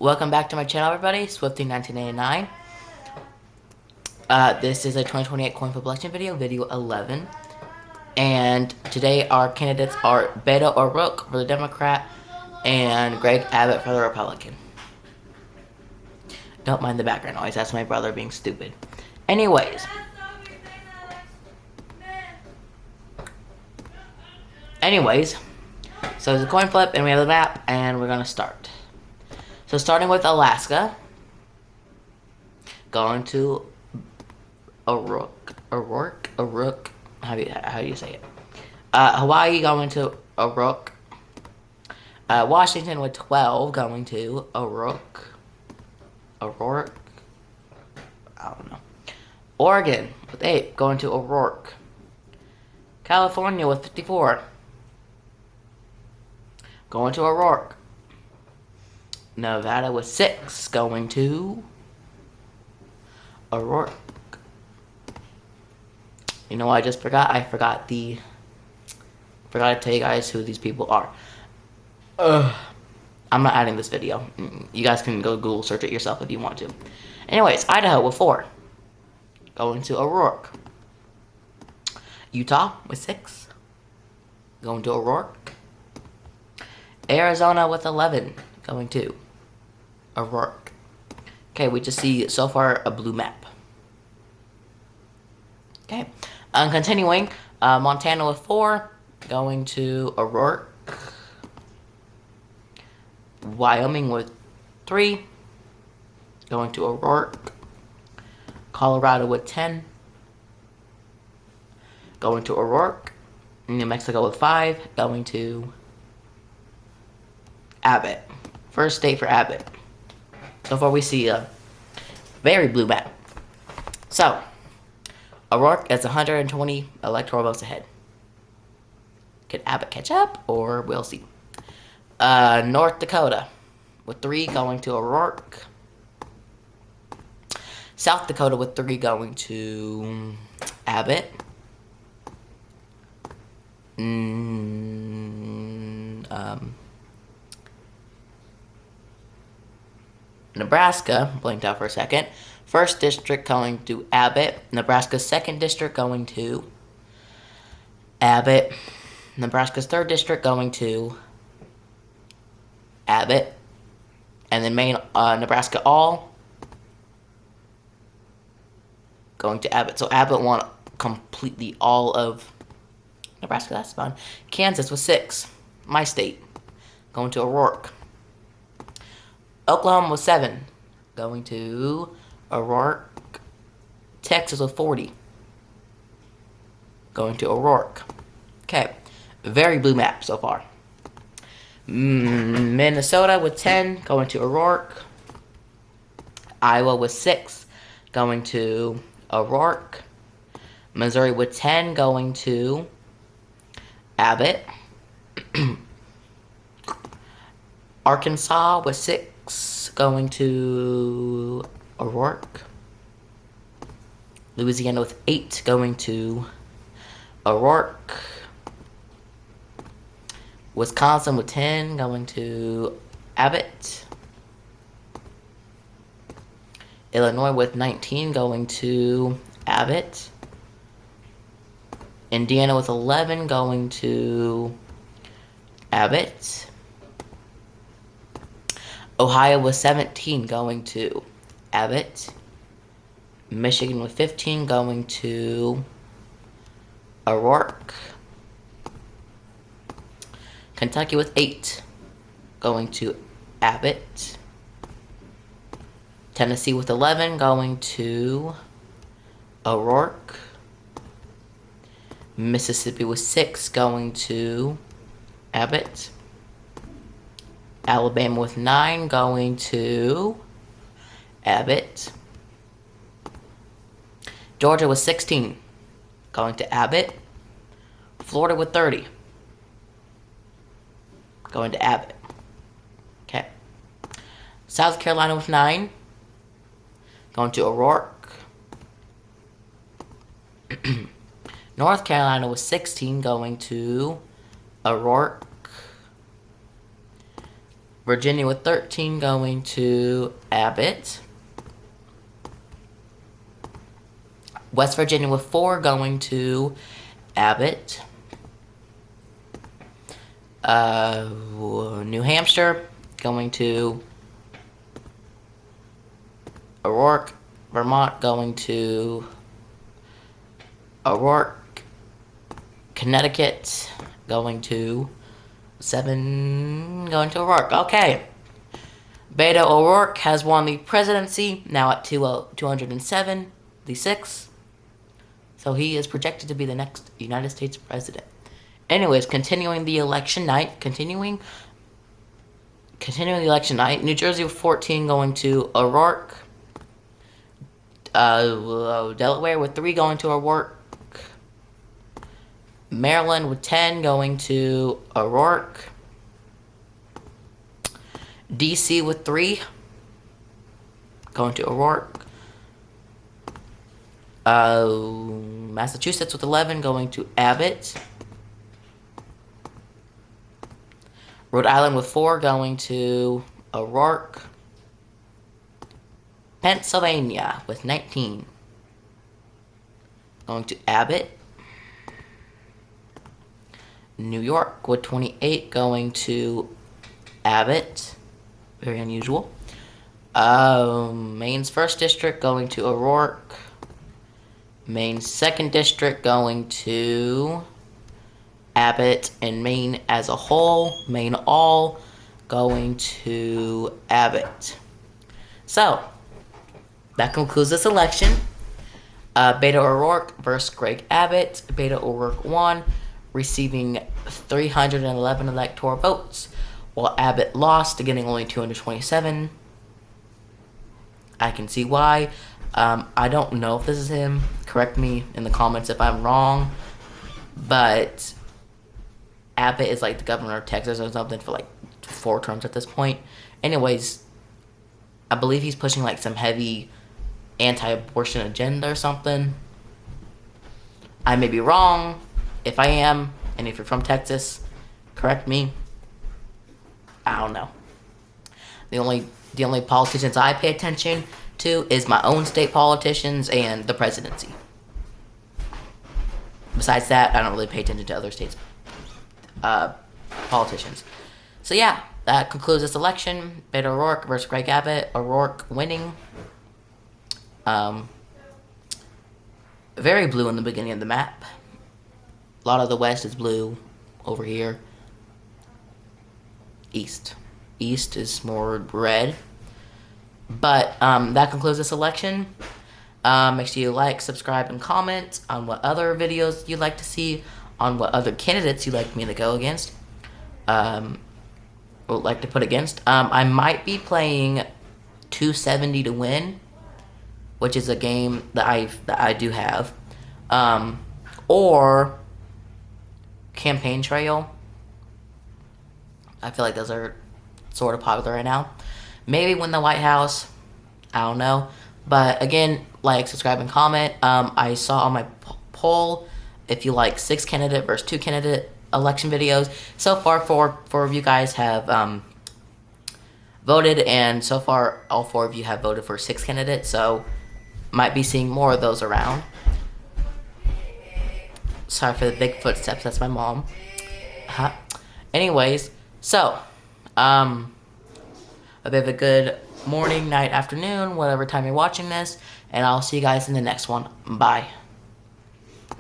Welcome back to my channel, everybody. Swiftie1989. This is a 2028 coin flip election video 11. And today our candidates are Beto O'Rourke for the Democrat and Greg Abbott for the Republican. Don't mind the background noise, that's my brother being stupid. Anyways, so it's a coin flip and we have the map and we're gonna start. So starting with Alaska, going to O'Rourke, how do you say it? Hawaii going to O'Rourke. Washington with 12 going to O'Rourke. I don't know. Oregon with 8 going to O'Rourke. California with 54 going to O'Rourke. Nevada with 6 going to O'Rourke. You know what I just forgot? I forgot to tell you guys who these people are. I'm not adding this video. You guys can go Google search it yourself if you want to. Anyways, Idaho with 4 going to O'Rourke. Utah with 6 going to O'Rourke. Arizona with 11 going to O'Rourke. Okay, we just see so far a blue map. Okay, continuing, Montana with 4 going to O'Rourke. Wyoming with 3 going to O'Rourke. Colorado with 10 going to O'Rourke. New Mexico with 5 going to Abbott. First state for Abbott. So far we see a very blue map. So, O'Rourke is 120 electoral votes ahead. Could Abbott catch up, or we'll see. North Dakota with 3 going to O'Rourke. South Dakota with 3 going to Abbott. Nebraska, blinked out for a second. First district going to Abbott. Nebraska's second district going to Abbott. Nebraska's third district going to Abbott. And then Maine, Nebraska all going to Abbott. So Abbott won completely all of Nebraska. That's fun. Kansas with 6. My state. Going to O'Rourke. Oklahoma with 7. Going to O'Rourke. Texas with 40. Going to O'Rourke. Okay. Very blue map so far. Minnesota with 10. Going to O'Rourke. Iowa with 6. Going to O'Rourke. Missouri with 10. Going to Abbott. Arkansas with 6 going to O'Rourke. Louisiana with 8 going to O'Rourke. Wisconsin with 10 going to Abbott. Illinois with 19 going to Abbott. Indiana with 11 going to Abbott. Ohio with 17 going to Abbott. Michigan with 15 going to O'Rourke. Kentucky with 8 going to Abbott. Tennessee with 11 going to O'Rourke. Mississippi with 6 going to Abbott. Alabama with 9 going to Abbott. Georgia with 16 going to Abbott. Florida with 30 going to Abbott. Okay. South Carolina with 9 going to O'Rourke. North Carolina with 16 going to O'Rourke. Virginia with 13 going to Abbott. West Virginia with 4 going to Abbott. New Hampshire going to O'Rourke. Vermont going to O'Rourke. Connecticut going to 7 going to O'Rourke. Okay. Beto O'Rourke has won the presidency, now at 207, the 6th. So he is projected to be the next United States president. Anyways, continuing the election night. Continuing the election night. New Jersey with 14 going to O'Rourke. Delaware with 3 going to O'Rourke. Maryland with 10 going to O'Rourke. DC with 3 going to O'Rourke. Massachusetts with 11 going to Abbott. Rhode Island with 4 going to O'Rourke. Pennsylvania with 19 going to Abbott. New York with 28 going to Abbott. Very unusual. Maine's 1st district going to O'Rourke. Maine's 2nd district going to Abbott, and Maine as a whole, Maine all, going to Abbott. So, that concludes this election. Beto O'Rourke versus Greg Abbott. Beto O'Rourke won, receiving 311 electoral votes, while Abbott lost, getting only 227. I can see why. I don't know if this is him. Correct me in the comments if I'm wrong. But Abbott is like the governor of Texas or something for like 4 terms at this point. Anyways, I believe he's pushing like some heavy anti-abortion agenda or something. I may be wrong. If I am, and if you're from Texas, correct me. I don't know. The only politicians I pay attention to is my own state politicians and the presidency. Besides that, I don't really pay attention to other states' politicians. So yeah, that concludes this election. Beto O'Rourke versus Greg Abbott. O'Rourke winning. Very blue in the beginning of the map. A lot of the west is blue over here. East is more red. But that concludes this election. Make sure you like, subscribe, and comment on what other videos you'd like to see, on what other candidates you'd like me to go against, or like to put against. I might be playing 270 to win, which is a game that I do have, or Campaign Trail. I feel like those are sort of popular right now. Maybe win the White House. I don't know. But again, like, subscribe, and comment. I saw on my poll if you like 6 candidate versus 2 candidate election videos. So far, 4 of you guys have voted, and so far all 4 of you have voted for 6 candidates. So might be seeing more of those around. Sorry for the big footsteps. That's my mom. Anyways, so a bit of a good morning, night, afternoon, whatever time you're watching this, and I'll see you guys in the next one. Bye.